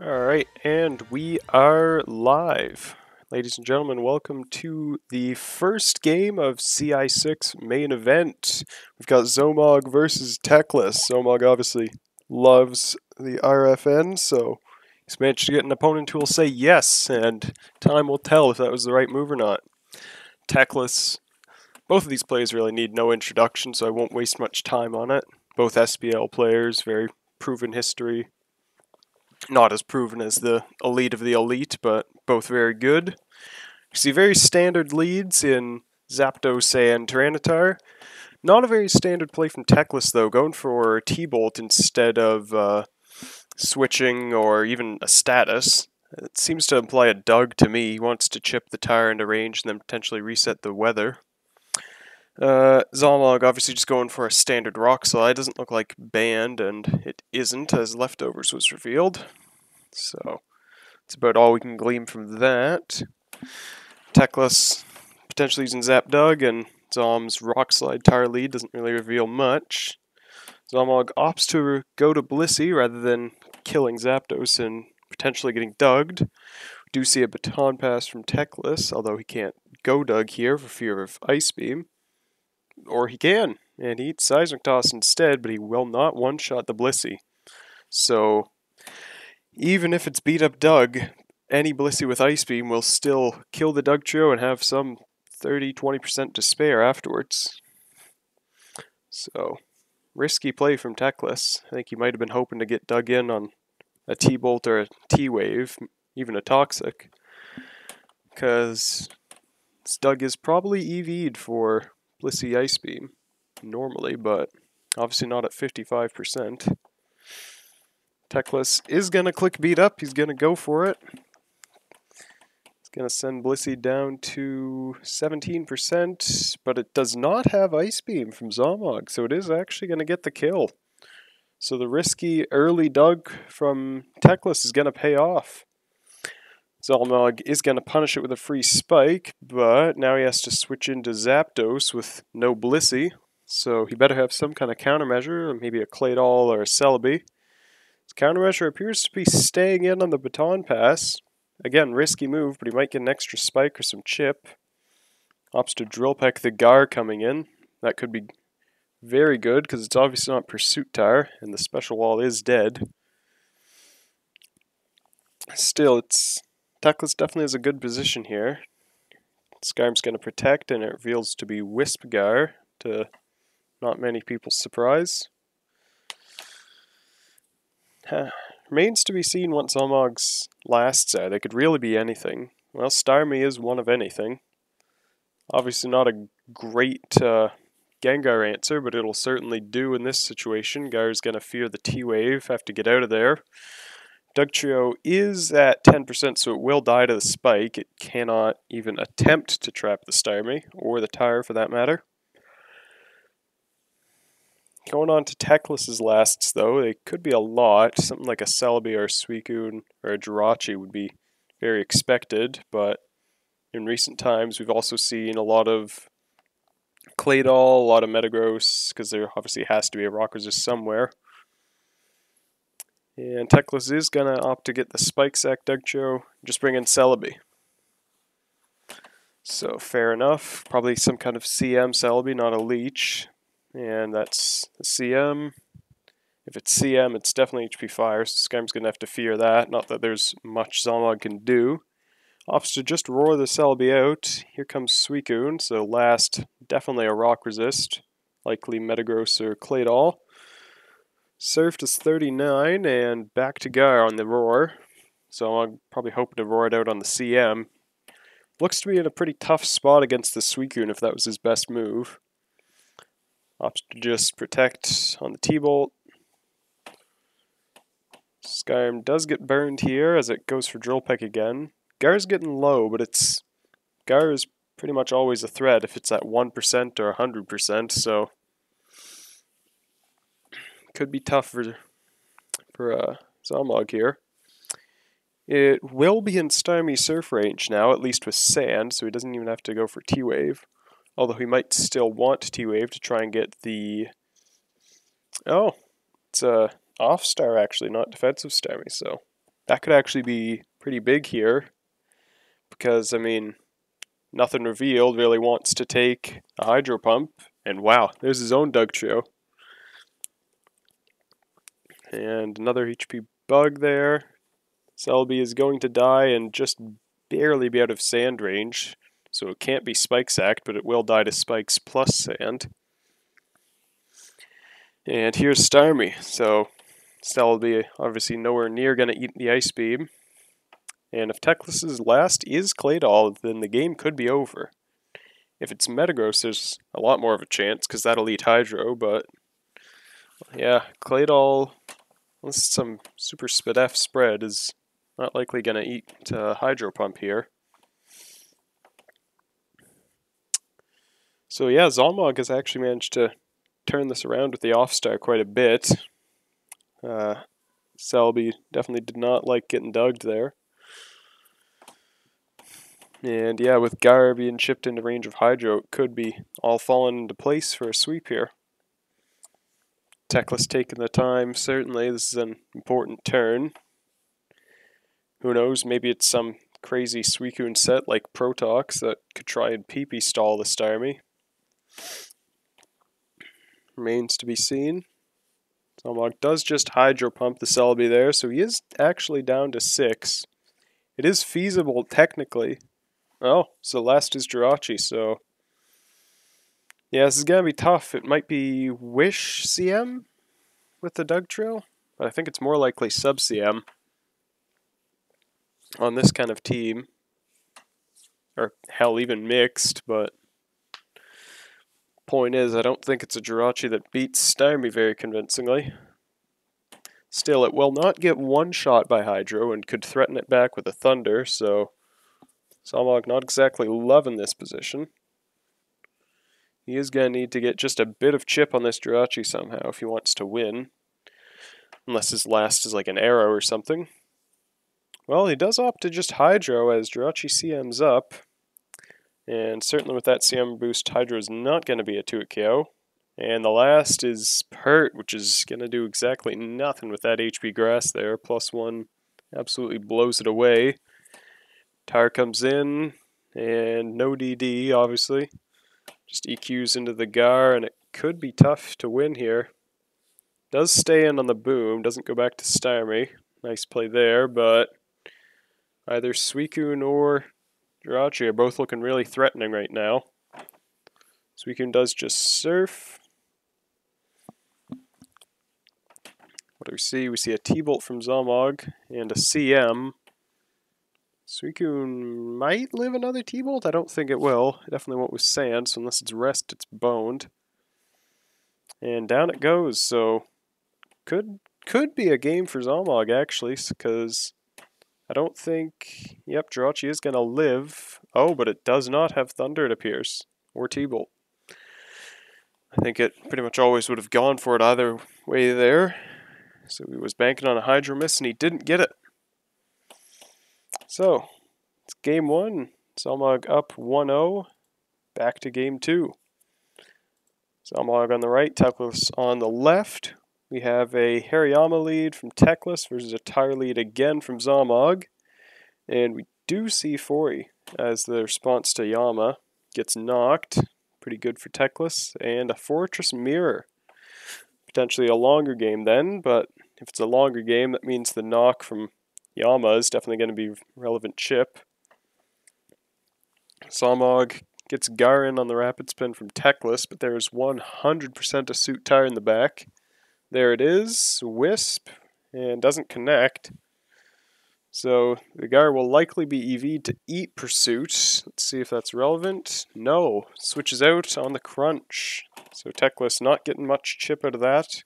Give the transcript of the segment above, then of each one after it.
Alright, and we are live. Ladies and gentlemen, welcome to the first game of CI6 main event. We've got z0mOG versus Teclis. z0mOG obviously loves the RFN, so he's managed to get an opponent who will say yes, and time will tell if that was the right move or not. Teclis, both of these players really need no introduction, so I won't waste much time on it. Both SPL players, very proven history. Not as proven as the elite of the elite, but both very good. You see very standard leads in Zapdos and Tyranitar. Not a very standard play from Teclis, though, going for T-Bolt instead of switching or even a status. It seems to imply a Doug to me. He wants to chip the tire into range and then potentially reset the weather. z0mOG obviously just going for a standard Rock Slide. Doesn't look like banned, and it isn't, as Leftovers was revealed. So, that's about all we can glean from that. Teclis potentially using Zapdug, and z0m's Rock Slide tire lead doesn't really reveal much. z0mOG opts to go to Blissey rather than killing Zapdos and potentially getting Dugged. We do see a Baton Pass from Teclis, although he can't go Dug here for fear of Ice Beam. Or he can, and he eats Seismic Toss instead, but he will not one-shot the Blissey. So, even if it's beat up Doug, any Blissey with Ice Beam will still kill the Dugtrio and have some 30-20% to spare afterwards. So, risky play from Teclis. I think he might have been hoping to get Doug in on a T-Bolt or a T-Wave, even a Toxic, because Doug is probably EV'd for Blissey Ice Beam normally, but obviously not at 55%. Teclis is going to click beat up. He's going to go for it. It's going to send Blissey down to 17%, but it does not have Ice Beam from z0mOG, so it is actually going to get the kill. So the risky early Doug from Teclis is going to pay off. z0mOG is going to punish it with a free Spike, but now he has to switch into Zapdos with no Blissey, so he better have some kind of countermeasure, maybe a Claydol or a Celebi. His countermeasure appears to be staying in on the Baton Pass. Again, risky move, but he might get an extra Spike or some Chip. Opts to Drill Peck the Gar coming in. That could be very good, because it's obviously not Pursuit Tire, and the Special Wall is dead. Still, Teclis definitely has a good position here. Skyrim's going to protect, and it reveals to be Wisp Gar, to not many people's surprise. Remains to be seen what z0mOG's lasts are. They could really be anything. Well, Starmie is one of anything. Obviously not a great Gengar answer, but it'll certainly do in this situation. Gar's going to fear the T-Wave, have to get out of there. Dugtrio is at 10%, so it will die to the Spike. It cannot even attempt to trap the Starmie, or the Tire for that matter. Going on to Teclis' lasts, though, they could be a lot. Something like a Celebi or a Suicune or a Jirachi would be very expected, but in recent times we've also seen a lot of Claydol, a lot of Metagross, because there obviously has to be a Rock Resist somewhere. And Teclis is going to opt to get the Spike Sack Dugtrio, just bring in Celebi. So fair enough, probably some kind of CM Celebi, not a Leech. And that's a CM. If it's CM, it's definitely HP Fire, so Skyrim's going to have to fear that. Not that there's much z0mOG can do. Opts to just roar the Celebi out. Here comes Suicune, so last, definitely a Rock Resist. Likely Metagross or Claydol. Surf is 39, and back to Gar on the roar. So I'm probably hoping to roar it out on the CM. Looks to be in a pretty tough spot against the Suicune if that was his best move. Opts to just protect on the T-Bolt. Skyrim does get burned here as it goes for Drill Peck again. Gar's getting low, but Gar is pretty much always a threat if it's at 1% or 100%, so could be tough for z0mOG here. It will be in Starmie Surf range now, at least with Sand, so he doesn't even have to go for T-Wave. Although he might still want T-Wave to try and get the... Oh, it's a off-star actually, not defensive Starmie, so that could actually be pretty big here, because, I mean, nothing revealed really wants to take a Hydro Pump, and wow, there's his own Dugtrio. And another HP Bug there. Celebi is going to die and just barely be out of sand range, so it can't be Spike Sacked, but it will die to Spikes plus sand. And here's Starmie, so Celebi obviously nowhere near going to eat the Ice Beam. And if Teclis' last is Claydol, then the game could be over. If it's Metagross, there's a lot more of a chance, because that'll eat Hydro, but yeah, Claydol, unless it's some super Spadef spread, is not likely going to eat Hydro Pump here. So yeah, z0mOG has actually managed to turn this around with the off-star quite a bit. Celebi definitely did not like getting dugged there. And yeah, with Gar being chipped into range of Hydro, it could be all falling into place for a sweep here. Teclis taking the time, certainly. This is an important turn. Who knows, maybe it's some crazy Suicune set like Protox that could try and PP stall the Starmie. Remains to be seen. z0mOG does just Hydro Pump the Celebi there, so he is actually down to 6. It is feasible, technically. Oh, so last is Jirachi, so yeah, this is going to be tough. It might be Wish CM with the Dugtrio, but I think it's more likely Sub CM on this kind of team. Or hell, even mixed, but point is, I don't think it's a Jirachi that beats Starmie very convincingly. Still, it will not get one shot by Hydro and could threaten it back with a Thunder, so z0mOG not exactly loving this position. He is going to need to get just a bit of chip on this Jirachi somehow if he wants to win. Unless his last is like an arrow or something. Well, he does opt to just Hydro as Jirachi CM's up. And certainly with that CM boost, Hydro is not going to be a 2-hit KO. And the last is Pert, which is going to do exactly nothing with that HP Grass there. +1 absolutely blows it away. Tire comes in, and no DD, obviously. Just EQs into the Gar, and it could be tough to win here. Does stay in on the boom, doesn't go back to Starmie. Nice play there, but either Suicune or Jirachi are both looking really threatening right now. Suicune does just Surf. What do we see? We see a T-Bolt from z0mOG and a CM. Suicune might live another T-Bolt? I don't think it will. It definitely won't with Sand, so unless it's Rest, it's boned. And down it goes, so could be a game for z0mOG actually, because I don't think, yep, Jirachi is going to live. Oh, but it does not have Thunder, it appears, or T-Bolt. I think it pretty much always would have gone for it either way there. So he was banking on a Hydro Miss and he didn't get it. So, it's game 1. z0mOG up 1-0. Back to game 2. z0mOG on the right, Teclis on the left. We have a Hariyama lead from Teclis versus a tire lead again from z0mOG. And we do see Fori as the response to Yama gets knocked. Pretty good for Teclis. And a Fortress Mirror. Potentially a longer game then, but if it's a longer game, that means the knock from Yama is definitely going to be relevant chip. z0mOG gets Garin on the Rapid Spin from Teclis, but there is 100% a Suit Tire in the back. There it is, Wisp, and doesn't connect. So the Gar will likely be EV'd to eat Pursuit. Let's see if that's relevant. No, switches out on the Crunch. So Teclis not getting much chip out of that.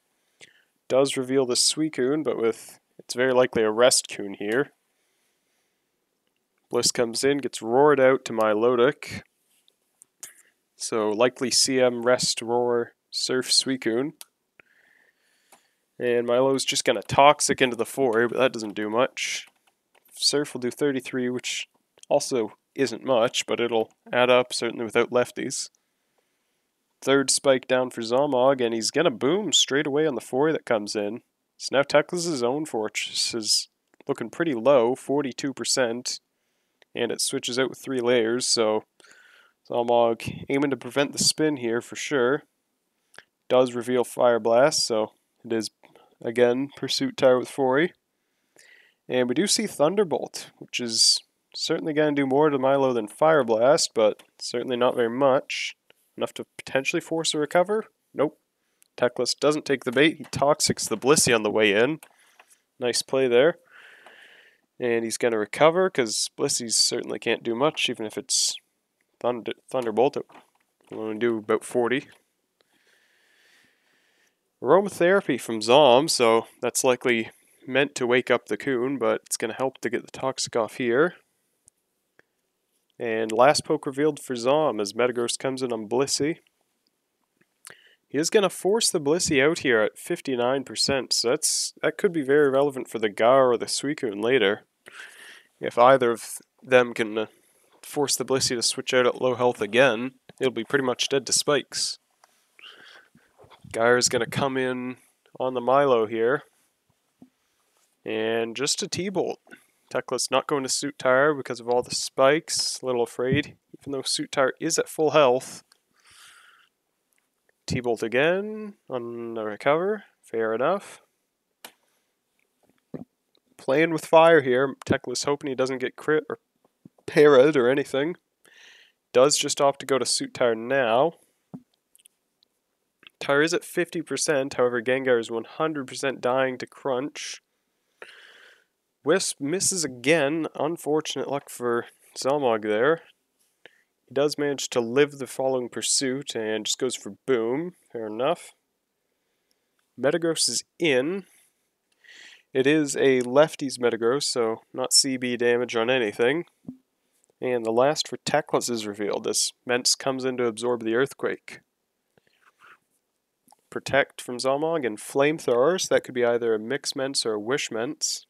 Does reveal the Suicune, but with it's very likely a Rest-Coon here. Bliss comes in, gets roared out to Milotic. So likely CM, Rest, Roar, Surf, Suicune. And Milo's just going to Toxic into the 4, but that doesn't do much. Surf will do 33, which also isn't much, but it'll add up, certainly without lefties. Third spike down for z0mOG, and he's going to boom straight away on the 4 that comes in. So now Teclis' own Fortress is looking pretty low, 42%, and it switches out with 3 layers, so z0mOG aiming to prevent the spin here for sure. Does reveal Fire Blast, so it is, again, Pursuit Tower with 4. And we do see Thunderbolt, which is certainly going to do more to Milo than Fire Blast, but certainly not very much. Enough to potentially force a recover? Nope. Teclis doesn't take the bait. He Toxics the Blissey on the way in. Nice play there. And he's going to recover, because Blissey certainly can't do much, even if it's Thunderbolt. It will only do about 40. Aromatherapy from z0m, so that's likely meant to wake up the Coon, but it's going to help to get the Toxic off here. And last poke revealed for z0m as Metagross comes in on Blissey. He is going to force the Blissey out here at 59%, so that could be very relevant for the Gar or the Suicune later. If either of them can force the Blissey to switch out at low health again, it'll be pretty much dead to spikes. Gar is going to come in on the Milo here. And just a T-Bolt. Teclis not going to Suit Tire because of all the spikes. A little afraid, even though Suit Tire is at full health. T-Bolt again on the recover. Fair enough. Playing with fire here. Teclis hoping he doesn't get crit or parried or anything. Does just opt to go to Suit Tire now. Tire is at 50%, however Gengar is 100% dying to Crunch. Wisp misses again. Unfortunate luck for z0mOG there. He does manage to live the following pursuit and just goes for Boom. Fair enough. Metagross is in. It is a lefties Metagross, so not CB damage on anything. And the last for Teclis is revealed as Ments comes in to absorb the Earthquake. Protect from z0mOG and Flamethrowers. That could be either a Mix Ments or a Wish Ments.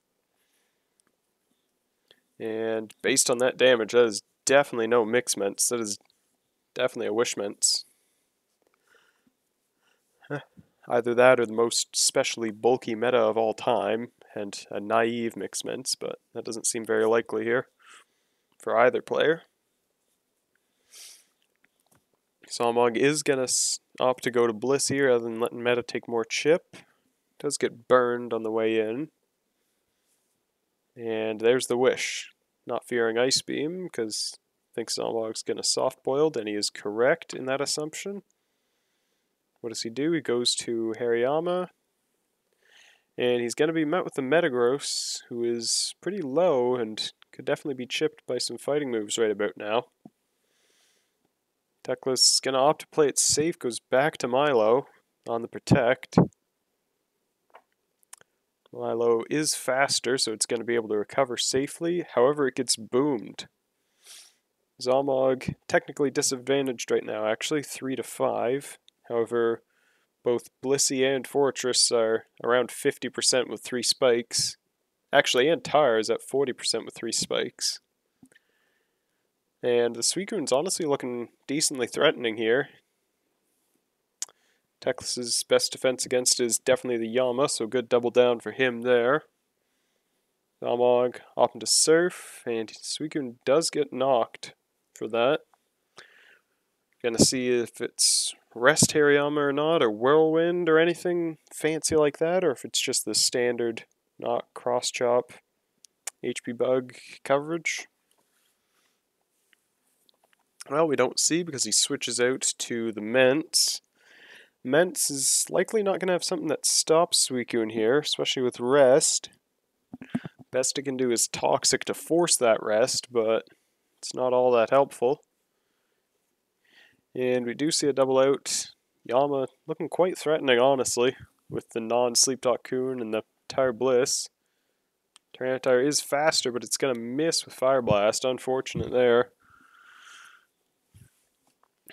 And based on that damage, that is definitely no Mix Ments. That is definitely a Wish Ments. Either that or the most specially bulky meta of all time, and a naive Mix Ments, but that doesn't seem very likely here for either player. z0mOG is going to opt to go to Blissey rather than letting meta take more chip. Does get burned on the way in. And there's the Wish. Not fearing Ice Beam, because I think z0mOG's going to Soft Boiled, and he is correct in that assumption. What does he do? He goes to Hariyama, and he's going to be met with the Metagross, who is pretty low and could definitely be chipped by some fighting moves right about now. Teclis is going to opt to play it safe, goes back to Milo on the Protect. Milo is faster, so it's going to be able to recover safely. However, it gets boomed. z0mOG technically disadvantaged right now, actually, 3-5. However, both Blissey and Fortress are around 50% with 3 spikes. Actually, and Tire is at 40% with 3 spikes. And the Suicune's honestly looking decently threatening here. Teclis' best defense against is definitely the Yama, so good double down for him there. z0mOG opting to Surf, and Suicune does get knocked for that. Gonna see if it's Rest Hariyama or not, or Whirlwind or anything fancy like that, or if it's just the standard not cross chop HP bug coverage. Well, we don't see because he switches out to the Ments. Ments is likely not going to have something that stops Suicune here, especially with Rest. Best it can do is Toxic to force that Rest, but it's not all that helpful. And we do see a double out. Yama looking quite threatening, honestly, with the non-Sleep Talk Coon and the Tire Bliss. Tyranitar is faster, but it's going to miss with Fire Blast. Unfortunate there.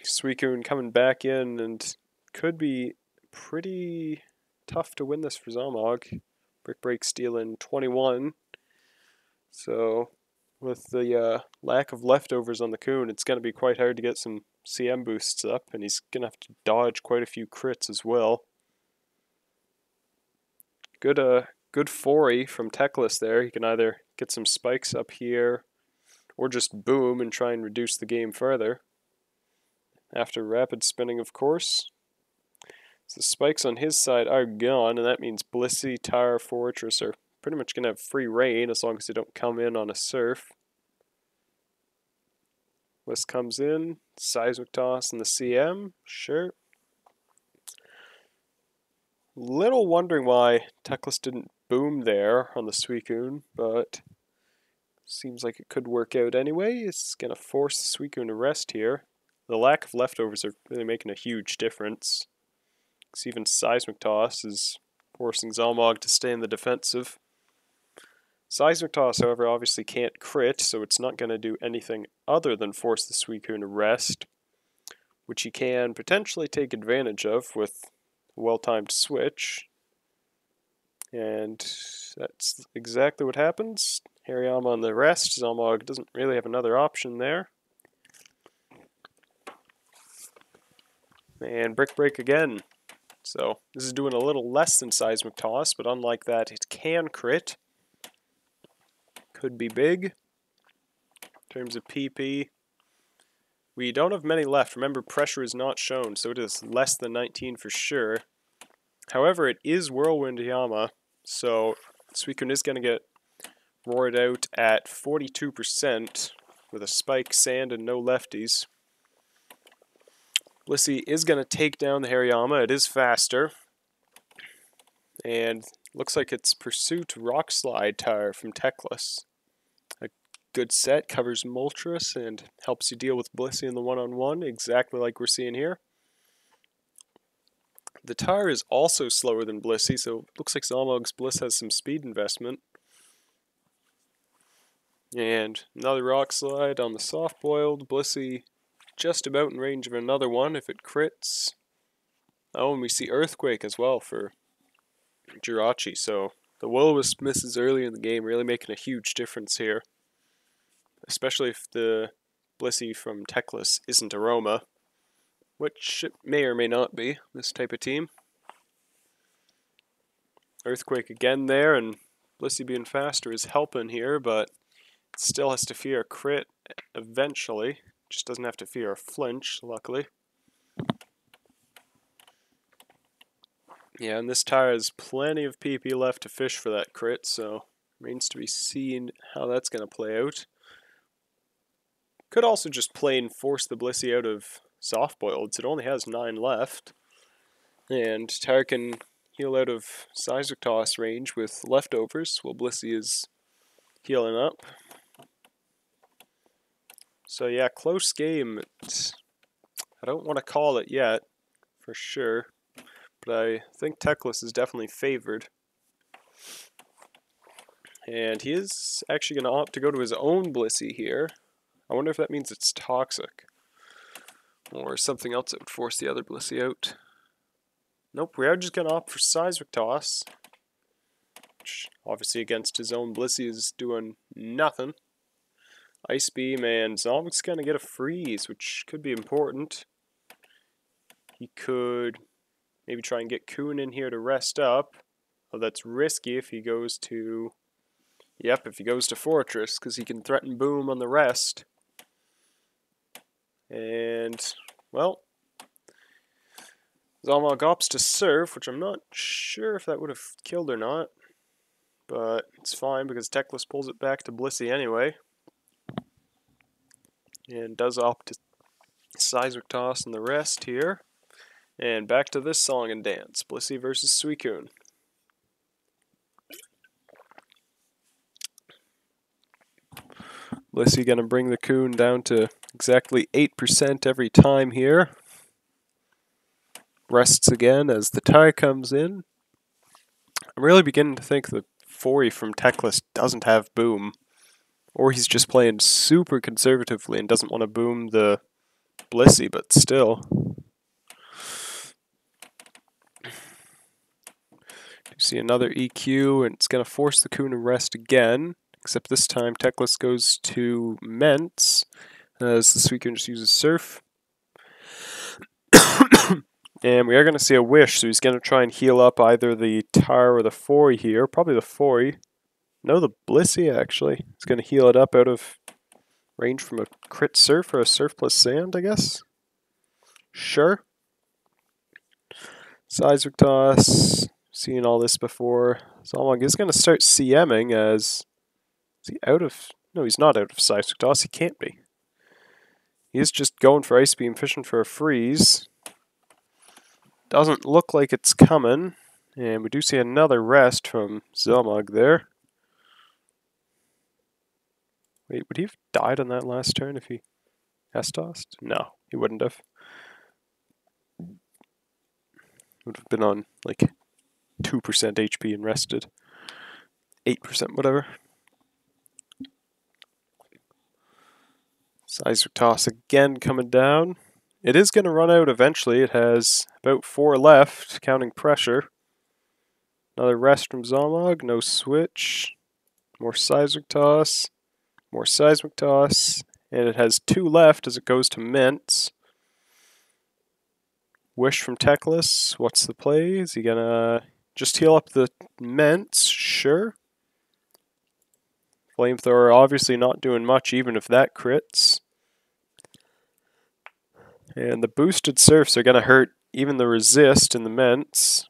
Suicune coming back in and could be pretty tough to win this for z0mOG. Brick Break stealing 21. So with the lack of leftovers on the Coon, it's going to be quite hard to get some CM boosts up, and he's going to have to dodge quite a few crits as well. Good good 4-y from Teclis there. He can either get some spikes up here or just boom and try and reduce the game further. After rapid spinning, of course. So the spikes on his side are gone, and that means Blissey, Tower, Fortress are pretty much going to have free reign as long as they don't come in on a surf. Bliss comes in, Seismic Toss and the CM, sure. Little wondering why Teclis didn't boom there on the Suicune, but seems like it could work out anyway. It's going to force the Suicune to rest here. The lack of leftovers are really making a huge difference. Because even Seismic Toss is forcing z0mOG to stay in the defensive. Seismic Toss, however, obviously can't crit, so it's not going to do anything other than force the Suicune to rest, which he can potentially take advantage of with a well-timed switch. And that's exactly what happens. Hariyama on the rest. z0mOG doesn't really have another option there. And Brick Break again. So this is doing a little less than Seismic Toss, but unlike that, it can crit. Could be big. In terms of PP, we don't have many left. Remember, pressure is not shown, so it is less than 19 for sure. However, it is Whirlwind Yama, so Suicune is going to get roared out at 42% with a spike, sand, and no lefties. Blissey is going to take down the Hariyama. It is faster. And looks like it's Pursuit Rock Slide Tower from Teclis. A good set, covers Moltres and helps you deal with Blissey in the one-on-one, exactly like we're seeing here. The tower is also slower than Blissey, so it looks like z0mOG's Bliss has some speed investment. And another Rock Slide on the soft-boiled. Blissey just about in range of another one if it crits. Oh, and we see Earthquake as well for Jirachi, so the Will-O-Wisp misses early in the game, really making a huge difference here. Especially if the Blissey from Teclis isn't Aroma, which it may or may not be, this type of team. Earthquake again there, and Blissey being faster is helping here, but it still has to fear a crit eventually. Just doesn't have to fear a flinch, luckily. Yeah, and this tower has plenty of PP left to fish for that crit, so remains to be seen how that's going to play out. Could also just plain force the Blissey out of soft-boiled. It only has 9 left. And tower can heal out of Seismic Toss range with leftovers while Blissey is healing up. So yeah, close game. I don't want to call it yet, for sure, but I think Teclis is definitely favored. And he is actually going to opt to go to his own Blissey here. I wonder if that means it's toxic, or something else that would force the other Blissey out. Nope, we are just going to opt for Seismic Toss, which obviously against his own Blissey is doing nothing. Ice Beam, and z0mOG's going to get a freeze, which could be important. He could maybe try and get Kun in here to rest up. Oh, that's risky if he goes to... Yep, if he goes to Fortress, because he can threaten Boom on the rest. And, well, z0mOG opts to Surf, which I'm not sure if that would have killed or not. But it's fine, because Teclis pulls it back to Blissey anyway. And does opt to Seismic Toss and the rest here. And back to this song and dance. Blissey versus Suicune. Blissey gonna bring the Kun down to exactly 8% every time here. Rests again as the tie comes in. I'm really beginning to think that Fori from Teclis doesn't have Boom. Or he's just playing super conservatively and doesn't want to boom the Blissey, but still. You see another EQ, and it's going to force the Kun to rest again. Except this time, Teclis goes to Ments, as the Suicune just uses Surf. And we are going to see a wish, so he's going to try and heal up either the tar or the Fori here. Probably the Fori. No, the Blissey, actually. He's going to heal it up out of range from a crit surf or a surf plus sand, I guess. Sure. Seismic Toss. Seen all this before. z0mOG is going to start CMing as... Is he out of... No, he's not out of Seismic Toss. He can't be. He is just going for Ice Beam, fishing for a freeze. Doesn't look like it's coming. And we do see another rest from z0mOG there. Wait, would he have died on that last turn if he S-tossed? No, he wouldn't have. Would have been on like 2% HP and rested. 8%, whatever. Seismic Toss again coming down. It is going to run out eventually. It has about 4 left, counting pressure. Another rest from z0mOG, no switch. More Seismic Toss. More Seismic Toss. And it has 2 left as it goes to Mints. Wish from Teclis. What's the play? Is he going to just heal up the Mints? Sure. Flamethrower obviously not doing much even if that crits. And the boosted surfs are going to hurt even the resist in the Mints.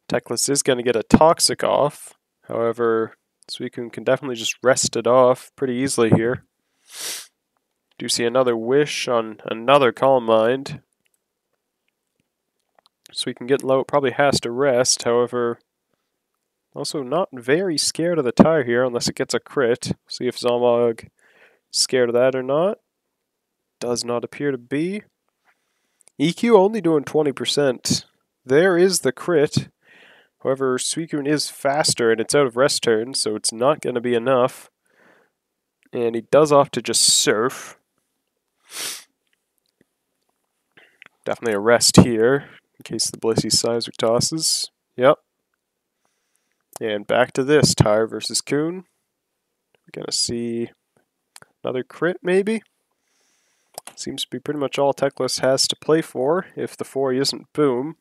Teclis is going to get a Toxic off. However, Suicune can definitely just rest it off pretty easily here. Do see another wish on another Calm Mind. Suicune getting low, it probably has to rest. However, also not very scared of the tire here unless it gets a crit. See if z0mOG is scared of that or not. Does not appear to be. EQ only doing 20%. There is the crit. However, Suicune is faster and it's out of rest turn, so it's not going to be enough. And he does opt to just surf. Definitely a rest here, in case the Blissey Seismic tosses. Yep. And back to this, Tire versus Coon. We're going to see another crit, maybe? Seems to be pretty much all Teclis has to play for, if the 4 isn't Boom.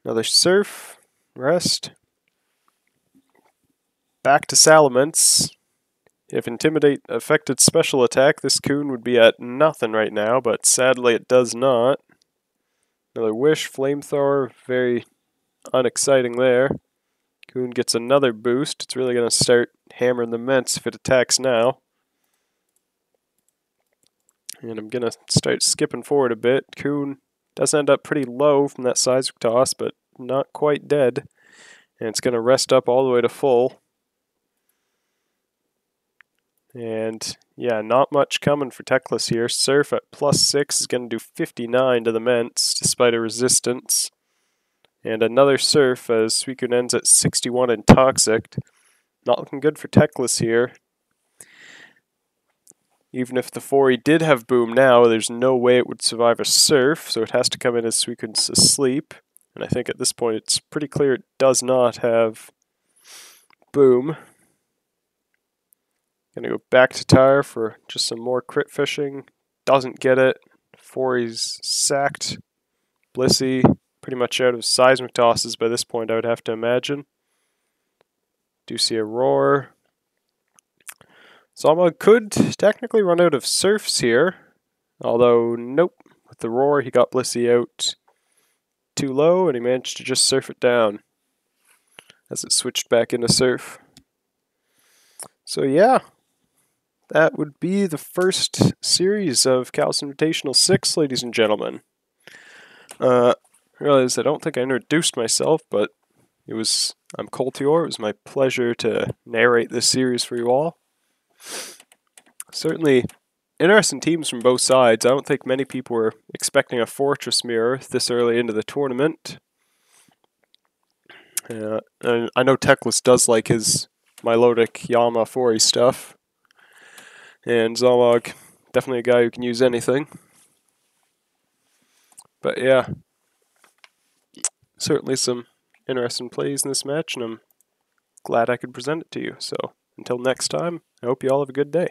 Another Surf. Rest. Back to Salamence. If Intimidate affected special attack, this Coon would be at nothing right now, but sadly it does not. Another Wish, Flamethrower, very unexciting there. Coon gets another boost. It's really going to start hammering the Ments if it attacks now. And I'm going to start skipping forward a bit. Coon does end up pretty low from that Seismic Toss, but not quite dead. And it's going to rest up all the way to full. And yeah, not much coming for Teclis here. Surf at +6 is going to do 59 to the Ments, despite a resistance. And another Surf as Suicune ends at 61 in Toxic. Not looking good for Teclis here. Even if the 4 did have Boom now, there's no way it would survive a Surf, so it has to come in as Suicune's asleep. And I think at this point it's pretty clear it does not have Boom. Gonna go back to Tire for just some more crit fishing. Doesn't get it. 4's sacked. Blissey pretty much out of Seismic Tosses by this point, I would have to imagine. Do see a Roar. z0mOG could technically run out of Surfs here. Although, nope. With the Roar, he got Blissey out too low, and he managed to just surf it down as it switched back into Surf. So yeah. That would be the first series of CALLOUS Invitational 6, ladies and gentlemen. I realize I don't think I introduced myself, but I'm Colteor. It was my pleasure to narrate this series for you all. Certainly interesting teams from both sides. I don't think many people were expecting a Fortress Mirror this early into the tournament. And I know Teclis does like his Milotic Yama 4 stuff. And z0mOG, definitely a guy who can use anything. But yeah, certainly some interesting plays in this match, and I'm glad I could present it to you. So until next time, I hope you all have a good day.